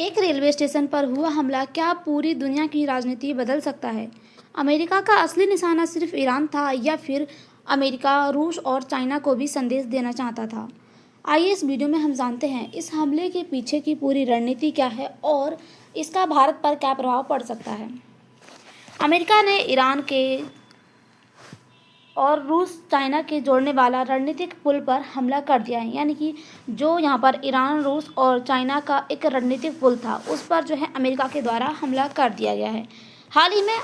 एक railway station पर हुआ हमला क्या पूरी दुनिया की राजनीति बदल सकता है? अमेरिका का असली निशाना सिर्फ ईरान था या फिर अमेरिका रूस और चाइना को भी संदेश देना चाहता था? आइए इस वीडियो में हम जानते हैं इस हमले के पीछे की पूरी रणनीति क्या है और इसका भारत पर क्या प्रभाव पड़ सकता है। अमेरिका ने ईरान के और रूस चाइना के जोड़ने वाला रणनीतिक पुल पर हमला कर दिया है। यानी कि जो यहाँ पर ईरान रूस और चाइना का एक रणनीतिक पुल था उस पर जो है अमेरिका के द्वारा हमला कर दिया गया है। हाल ही में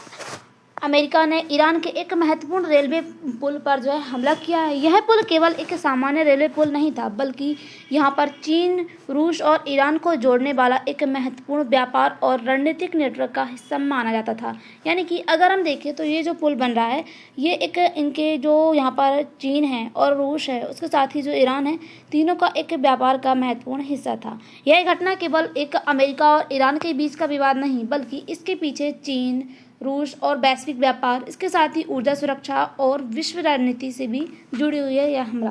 अमेरिका ने ईरान के एक महत्वपूर्ण रेलवे पुल पर जो है हमला किया है। यह पुल केवल एक सामान्य रेलवे पुल नहीं था बल्कि यहाँ पर चीन रूस और ईरान को जोड़ने वाला एक महत्वपूर्ण व्यापार और रणनीतिक नेटवर्क का हिस्सा माना जाता था। यानी कि अगर हम देखें तो ये जो पुल बन रहा है ये एक इनके जो यहाँ पर चीन है और रूस है उसके साथ ही जो ईरान है तीनों का एक व्यापार का महत्वपूर्ण हिस्सा था। यह घटना केवल एक अमेरिका और ईरान के बीच का विवाद नहीं बल्कि इसके पीछे चीन रूस और वैश्विक व्यापार इसके साथ ही ऊर्जा सुरक्षा और विश्व राजनीति से भी जुड़ी हुई है यह हमला।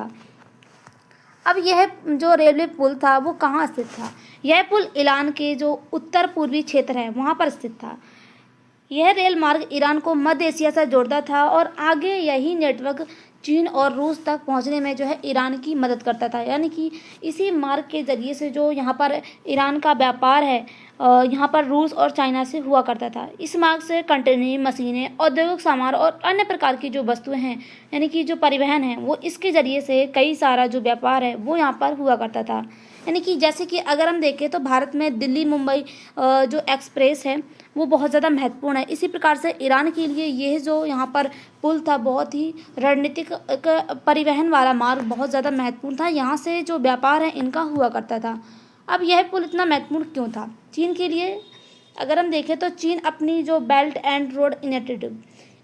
अब यह जो रेलवे पुल था वो कहाँ स्थित था? यह पुल ईरान के जो उत्तर पूर्वी क्षेत्र है वहाँ पर स्थित था। यह रेल मार्ग ईरान को मध्य एशिया से जोड़ता था और आगे यही नेटवर्क चीन और रूस तक पहुंचने में जो है ईरान की मदद करता था। यानी कि इसी मार्ग के जरिए से जो यहाँ पर ईरान का व्यापार है यहाँ पर रूस और चाइना से हुआ करता था। इस मार्ग से कंटेनर मशीनें औद्योगिक सामान और अन्य प्रकार की जो वस्तुएं हैं यानी कि जो परिवहन है वो इसके जरिए से कई सारा जो व्यापार है वो यहाँ पर हुआ करता था। यानी कि जैसे कि अगर हम देखें तो भारत में दिल्ली मुंबई जो एक्सप्रेस है वो बहुत ज़्यादा महत्वपूर्ण है। इसी प्रकार से ईरान के लिए यह जो यहाँ पर पुल था बहुत ही रणनीतिक परिवहन वाला मार्ग बहुत ज़्यादा महत्वपूर्ण था। यहाँ से जो व्यापार है इनका हुआ करता था। अब यह पुल इतना महत्वपूर्ण क्यों था चीन के लिए? अगर हम देखें तो चीन अपनी जो बेल्ट एंड रोड इनिशिएटिव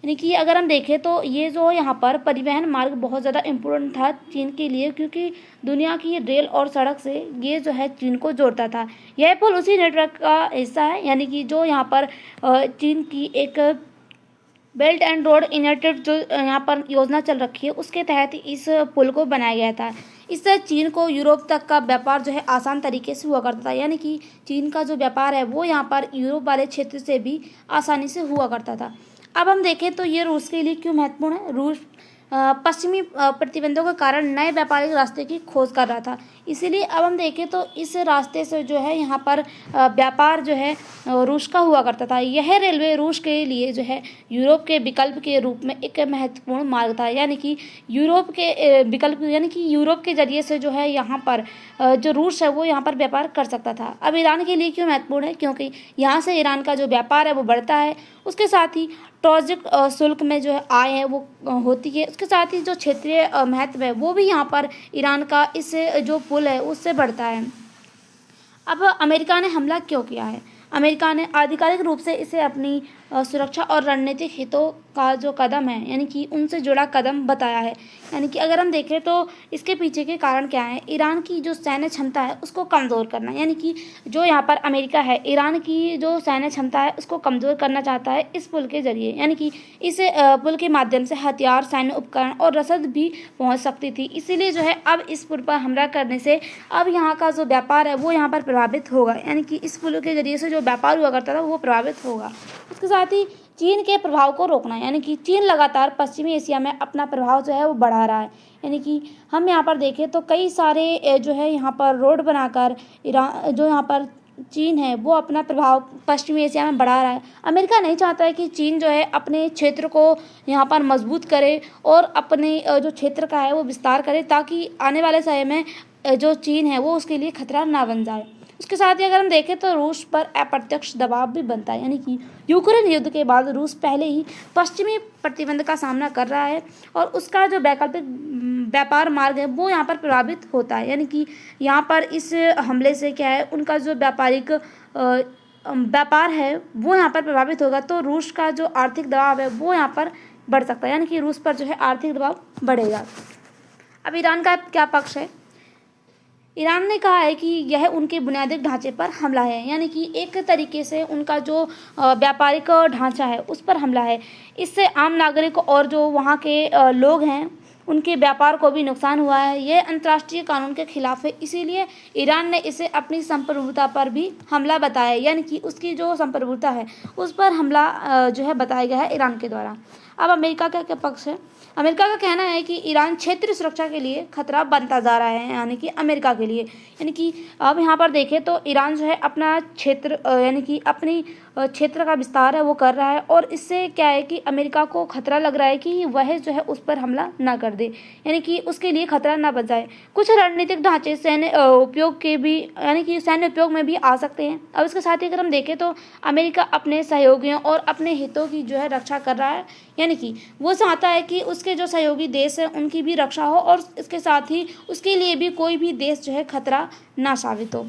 यानी कि अगर हम देखें तो ये जो यहाँ पर परिवहन मार्ग बहुत ज़्यादा इम्पोर्टेंट था चीन के लिए क्योंकि दुनिया की रेल और सड़क से ये जो है चीन को जोड़ता था। यह पुल उसी नेटवर्क का हिस्सा है यानी कि जो यहाँ पर चीन की एक बेल्ट एंड रोड इनिशिएटिव जो यहाँ पर योजना चल रखी है उसके तहत इस पुल को बनाया गया था। इससे चीन को यूरोप तक का व्यापार जो है आसान तरीके से हुआ करता था। यानी कि चीन का जो व्यापार है वो यहाँ पर यूरोप वाले क्षेत्र से भी आसानी से हुआ करता था। अब हम देखें तो ये रूस के लिए क्यों महत्वपूर्ण है? रूस पश्चिमी प्रतिबंधों के कारण नए व्यापारिक रास्ते की खोज कर रहा था। इसीलिए अब हम देखें तो इस रास्ते से जो है यहाँ पर व्यापार जो है रूस का हुआ करता था। यह रेलवे रूस के लिए जो है यूरोप के विकल्प के रूप में एक महत्वपूर्ण मार्ग था। यानी कि यूरोप के विकल्प यानी कि यूरोप के जरिए से जो है यहाँ पर जो रूस है वो यहाँ पर व्यापार कर सकता था। अब ईरान के लिए क्यों महत्वपूर्ण है? क्योंकि यहाँ से ईरान का जो व्यापार है वो बढ़ता है। उसके साथ ही टॉजिक शुल्क में जो है आय है वो होती है। उसके साथ ही जो क्षेत्रीय महत्व है वो भी यहाँ पर ईरान का इस जो पुल है उससे बढ़ता है। अब अमेरिका ने हमला क्यों किया है? अमेरिका ने आधिकारिक रूप से इसे अपनी सुरक्षा और रणनीतिक हितों का जो कदम है यानी कि उनसे जुड़ा कदम बताया है। यानी कि अगर हम देखें तो इसके पीछे के कारण क्या है? ईरान की जो सैन्य क्षमता है उसको कमज़ोर करना। यानी कि जो यहाँ पर अमेरिका है ईरान की जो सैन्य क्षमता है उसको कमज़ोर करना चाहता है इस पुल के जरिए। यानी कि इस पुल के माध्यम से हथियार सैन्य उपकरण और रसद भी पहुँच सकती थी। इसीलिए जो है अब इस पुल पर हमला करने से अब यहाँ का जो व्यापार है वो यहाँ पर प्रभावित होगा। यानी कि इस पुल के जरिए से जो व्यापार हुआ करता था वो प्रभावित होगा। उसके साथ ही चीन के प्रभाव को रोकना। यानी कि चीन लगातार पश्चिमी एशिया में अपना प्रभाव जो है वो बढ़ा रहा है। यानी कि हम यहाँ पर देखें तो कई सारे जो है यहाँ पर रोड बनाकर ईरान जो यहाँ पर चीन है वो अपना प्रभाव पश्चिमी एशिया में बढ़ा रहा है। अमेरिका नहीं चाहता है कि चीन जो है अपने क्षेत्र को यहाँ पर मजबूत करे और अपने जो क्षेत्र का है वो विस्तार करे ताकि आने वाले समय में जो चीन है वो उसके लिए खतरा ना बन जाए। उसके साथ ही अगर हम देखें तो रूस पर अप्रत्यक्ष दबाव भी बनता है। यानी कि यूक्रेन युद्ध के बाद रूस पहले ही पश्चिमी प्रतिबंध का सामना कर रहा है और उसका जो वैकल्पिक व्यापार मार्ग है वो यहाँ पर प्रभावित होता है। यानी कि यहाँ पर इस हमले से क्या है उनका जो व्यापारिक व्यापार है वो यहाँ पर प्रभावित होगा तो रूस का जो आर्थिक दबाव है वो यहाँ पर बढ़ सकता है। यानी कि रूस पर जो है आर्थिक दबाव बढ़ेगा। अब ईरान का क्या पक्ष है? ईरान ने कहा है कि यह उनके बुनियादी ढांचे पर हमला है। यानी कि एक तरीके से उनका जो व्यापारिक ढांचा है उस पर हमला है। इससे आम नागरिक और जो वहाँ के लोग हैं उनके व्यापार को भी नुकसान हुआ है। यह अंतर्राष्ट्रीय कानून के खिलाफ है, इसीलिए ईरान ने इसे अपनी संप्रभुता पर भी हमला बताया, यानी कि उसकी जो संप्रभुता है उस पर हमला जो है बताया गया है ईरान के द्वारा। अब अमेरिका का क्या पक्ष है? अमेरिका का कहना है कि ईरान क्षेत्रीय सुरक्षा के लिए खतरा बनता जा रहा है, यानी कि अमेरिका के लिए। यानी कि अब यहाँ पर देखें तो ईरान जो है अपना क्षेत्र यानी कि अपनी क्षेत्र का विस्तार है वो कर रहा है, और इससे क्या है कि अमेरिका को खतरा लग रहा है कि वह जो है उस पर हमला ना कर दे, यानी कि उसके लिए खतरा ना बन जाए। कुछ रणनीतिक ढांचे सैन्य उपयोग के भी यानी कि सैन्य उपयोग में भी आ सकते हैं। अब इसके साथ ही अगर हम देखें तो अमेरिका अपने सहयोगियों और अपने हितों की जो है रक्षा कर रहा है, यानी कि वो चाहता है कि उसके जो सहयोगी देश हैं उनकी भी रक्षा हो, और इसके साथ ही उसके लिए भी कोई भी देश जो है खतरा ना साबित हो।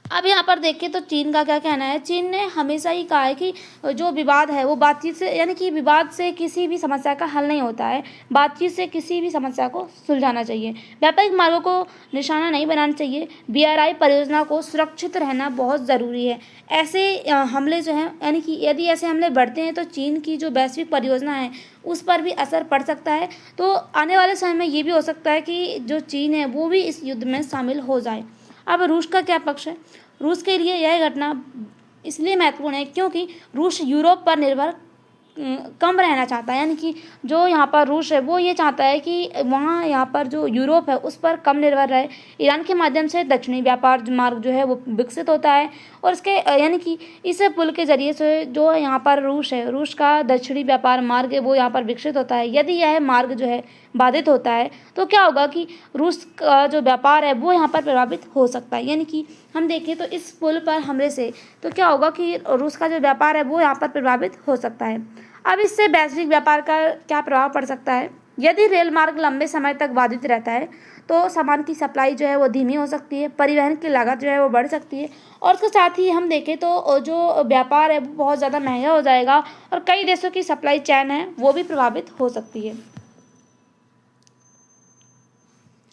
अब यहाँ पर देखें तो चीन का क्या कहना है? चीन ने हमेशा ही कहा है कि जो विवाद है वो बातचीत से, यानी कि विवाद से किसी भी समस्या का हल नहीं होता है, बातचीत से किसी भी समस्या को सुलझाना चाहिए। व्यापारिक मार्गों को निशाना नहीं बनाना चाहिए। BRI परियोजना को सुरक्षित रहना बहुत ज़रूरी है। ऐसे हमले जो हैं, यानी कि यदि ऐसे हमले बढ़ते हैं तो चीन की जो वैश्विक परियोजना है उस पर भी असर पड़ सकता है। तो आने वाले समय में ये भी हो सकता है कि जो चीन है वो भी इस युद्ध में शामिल हो जाए। अब रूस का क्या पक्ष है? रूस के लिए यह घटना इसलिए महत्वपूर्ण है क्योंकि रूस यूरोप पर निर्भर कम रहना चाहता है, यानी कि जो यहाँ पर रूस है वो ये चाहता है कि वहाँ यहाँ पर जो यूरोप है उस पर कम निर्भर रहे। ईरान के माध्यम से दक्षिणी व्यापार मार्ग जो है वो विकसित होता है, और इसके यानी कि इस पुल के जरिए से जो यहाँ पर रूस है, रूस का दक्षिणी व्यापार मार्ग है वो यहाँ पर विकसित होता है। यदि यह मार्ग जो है बाधित होता है तो क्या होगा कि रूस का जो व्यापार है वो यहाँ पर प्रभावित हो सकता है। यानी कि हम देखें तो इस पुल पर हमले से तो क्या होगा कि रूस का जो व्यापार है वो यहाँ पर प्रभावित हो सकता है। अब इससे वैश्विक व्यापार का क्या प्रभाव पड़ सकता है? यदि रेल मार्ग लंबे समय तक बाधित रहता है तो सामान की सप्लाई जो है वो धीमी हो सकती है, परिवहन की लागत जो है वो बढ़ सकती है, और उसके साथ ही हम देखें तो जो व्यापार है वो बहुत ज़्यादा महंगा हो जाएगा, और कई देशों की सप्लाई चेन है वो भी प्रभावित हो सकती है।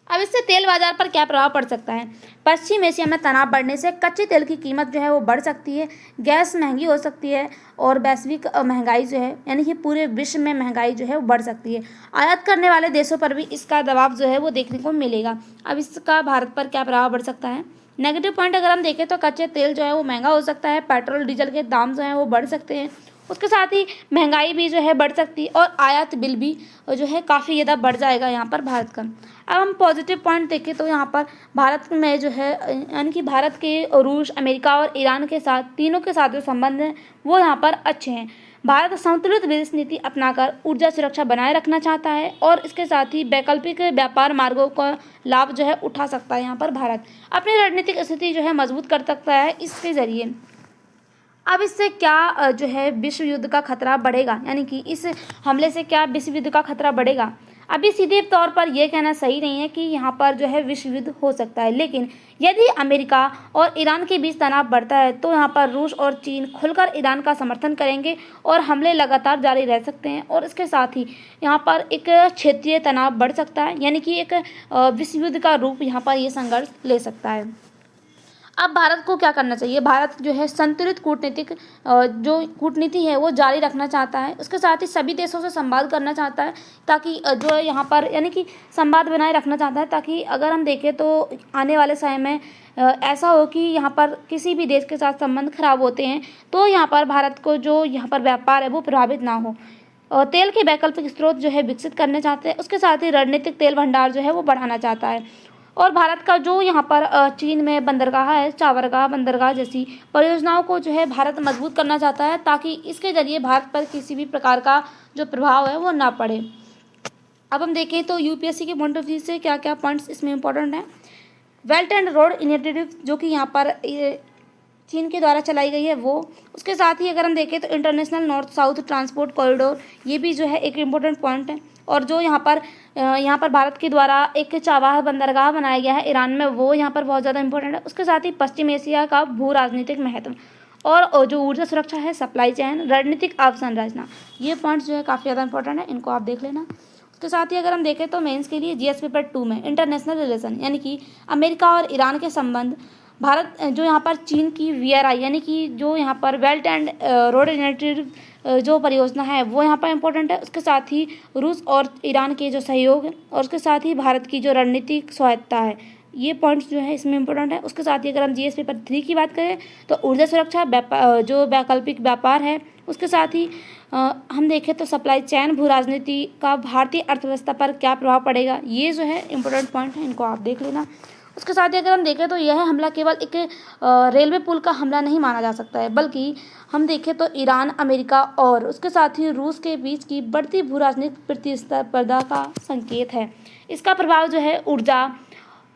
अब इससे तेल बाजार पर क्या प्रभाव पड़ सकता है? पश्चिम एशिया में तनाव बढ़ने से कच्चे तेल की कीमत जो है वो बढ़ सकती है, गैस महंगी हो सकती है, और वैश्विक महंगाई जो है यानी कि पूरे विश्व में महंगाई जो है वो बढ़ सकती है। आयात करने वाले देशों पर भी इसका दबाव जो है वो देखने को मिलेगा। अब इसका भारत पर क्या प्रभाव पड़ सकता है? नेगेटिव पॉइंट अगर हम देखें तो कच्चे तेल जो है वो महंगा हो सकता है, पेट्रोल डीजल के दाम जो है वो बढ़ सकते हैं, उसके साथ ही महंगाई भी जो है बढ़ सकती है, और आयात बिल भी जो है काफ़ी ज़्यादा बढ़ जाएगा यहाँ पर भारत का। अब हम पॉजिटिव पॉइंट देखें तो यहाँ पर भारत में जो है यानी कि भारत के रूस, अमेरिका और ईरान के साथ, तीनों के साथ जो संबंध हैं वो यहाँ पर अच्छे हैं। भारत संतुलित विदेश नीति अपनाकर ऊर्जा सुरक्षा बनाए रखना चाहता है, और इसके साथ ही वैकल्पिक व्यापार मार्गों का लाभ जो है उठा सकता है। यहाँ पर भारत अपनी रणनीतिक स्थिति जो है मजबूत कर सकता है इसके ज़रिए। अब इससे क्या जो है विश्व युद्ध का खतरा बढ़ेगा, यानी कि इस हमले से क्या विश्व युद्ध का खतरा बढ़ेगा? अभी सीधे तौर पर यह कहना सही नहीं है कि यहाँ पर जो है विश्व युद्ध हो सकता है, लेकिन यदि अमेरिका और ईरान के बीच तनाव बढ़ता है तो यहाँ पर रूस और चीन खुलकर ईरान का समर्थन करेंगे, और हमले लगातार जारी रह सकते हैं, और इसके साथ ही यहाँ पर एक क्षेत्रीय तनाव बढ़ सकता है, यानी कि एक विश्व युद्ध का रूप यहाँ पर ये संघर्ष ले सकता है। अब भारत को क्या करना चाहिए? भारत जो है संतुलित कूटनीतिक जो कूटनीति है वो जारी रखना चाहता है, उसके साथ ही सभी देशों से संवाद करना चाहता है, ताकि जो है यहाँ पर यानी कि संवाद बनाए रखना चाहता है, ताकि अगर हम देखें तो आने वाले समय में ऐसा हो कि यहाँ पर किसी भी देश के साथ संबंध खराब होते हैं तो यहाँ पर भारत को जो यहाँ पर व्यापार है वो प्रभावित ना हो। और तेल के वैकल्पिक स्रोत जो है विकसित करने चाहते हैं, उसके साथ ही रणनीतिक तेल भंडार जो है वो बढ़ाना चाहता है। और भारत का जो यहाँ पर चीन में बंदरगाह है, चावरगाह बंदरगाह जैसी परियोजनाओं को जो है भारत मजबूत करना चाहता है, ताकि इसके जरिए भारत पर किसी भी प्रकार का जो प्रभाव है वो ना पड़े। अब हम देखें तो यूपीएससी के पॉइंट ऑफ व्यू से क्या क्या पॉइंट्स इसमें इंपॉर्टेंट हैं। बेल्ट एंड रोड इनिशिएटिव जो कि यहाँ पर चीन के द्वारा चलाई गई है वो, उसके साथ ही अगर हम देखें तो international north south transport corridor, ये भी जो है एक इम्पोर्टेंट पॉइंट है। और जो यहाँ पर भारत के द्वारा एक चाबाह बंदरगाह बनाया गया है ईरान में, वो यहाँ पर बहुत ज़्यादा इंपॉर्टेंट है। उसके साथ ही पश्चिम एशिया का भू राजनीतिक महत्व, और जो ऊर्जा सुरक्षा है, सप्लाई चेन, रणनीतिक अवसंरचना, ये पॉइंट्स जो है काफ़ी ज़्यादा इंपॉर्टेंट है, इनको आप देख लेना। उसके साथ ही अगर हम देखें तो मेंस के लिए जीएस पेपर 2 में इंटरनेशनल रिलेशन, यानी कि अमेरिका और ईरान के संबंध, भारत जो यहाँ पर चीन की VRI यानी कि जो यहाँ पर बेल्ट एंड रोड इनिशिएटिव जो परियोजना है वो यहाँ पर इम्पोर्टेंट है। उसके साथ ही रूस और ईरान के जो सहयोग है और उसके साथ ही भारत की जो रणनीतिक स्वायत्ता है, ये पॉइंट्स जो है इसमें इम्पोर्टेंट है। उसके साथ ही अगर हम जीएस पेपर 3 की बात करें तो ऊर्जा सुरक्षा, जो वैकल्पिक व्यापार है, उसके साथ ही हम देखें तो सप्लाई चैन, भू राजनीति का भारतीय अर्थव्यवस्था पर क्या प्रभाव पड़ेगा, ये जो है इम्पोर्टेंट पॉइंट है, इनको आप देख लेना। उसके साथ ही अगर हम देखें तो यह हमला केवल एक रेलवे पुल का हमला नहीं माना जा सकता है, बल्कि हम देखें तो ईरान, अमेरिका और उसके साथ ही रूस के बीच की बढ़ती भू राजनीतिक प्रतिस्पर्धा का संकेत है। इसका प्रभाव जो है ऊर्जा,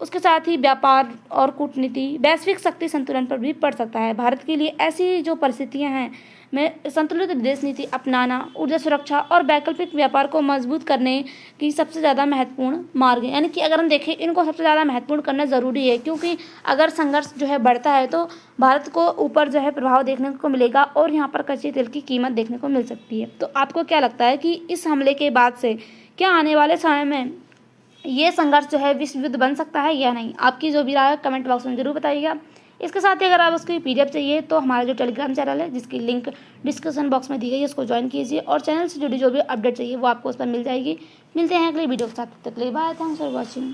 उसके साथ ही व्यापार और कूटनीति, वैश्विक शक्ति संतुलन पर भी पड़ सकता है। भारत के लिए ऐसी जो परिस्थितियां हैं में संतुलित विदेश नीति अपनाना, ऊर्जा सुरक्षा और वैकल्पिक व्यापार को मजबूत करने की सबसे ज़्यादा महत्वपूर्ण मार्ग है। यानी कि अगर हम देखें, इनको सबसे ज़्यादा महत्वपूर्ण करना ज़रूरी है, क्योंकि अगर संघर्ष जो है बढ़ता है तो भारत को ऊपर जो है प्रभाव देखने को मिलेगा और यहाँ पर कच्चे तेल की कीमत देखने को मिल सकती है। तो आपको क्या लगता है कि इस हमले के बाद से क्या आने वाले समय में ये संघर्ष जो है विश्व युद्ध बन सकता है या नहीं? आपकी जो भी राय है कमेंट बॉक्स में जरूर बताइएगा। इसके साथ ही अगर आप उसकी पीडीएफ चाहिए तो हमारा जो टेलीग्राम चैनल है, जिसकी लिंक डिस्क्रिप्शन बॉक्स में दी गई है, उसको ज्वाइन कीजिए और चैनल से जुड़ी जो भी अपडेट चाहिए वो आपको उस पर मिल जाएगी। मिलते हैं अगली वीडियो के साथ, तब तक के लिए बाय, थैंक्स फॉर वॉचिंग।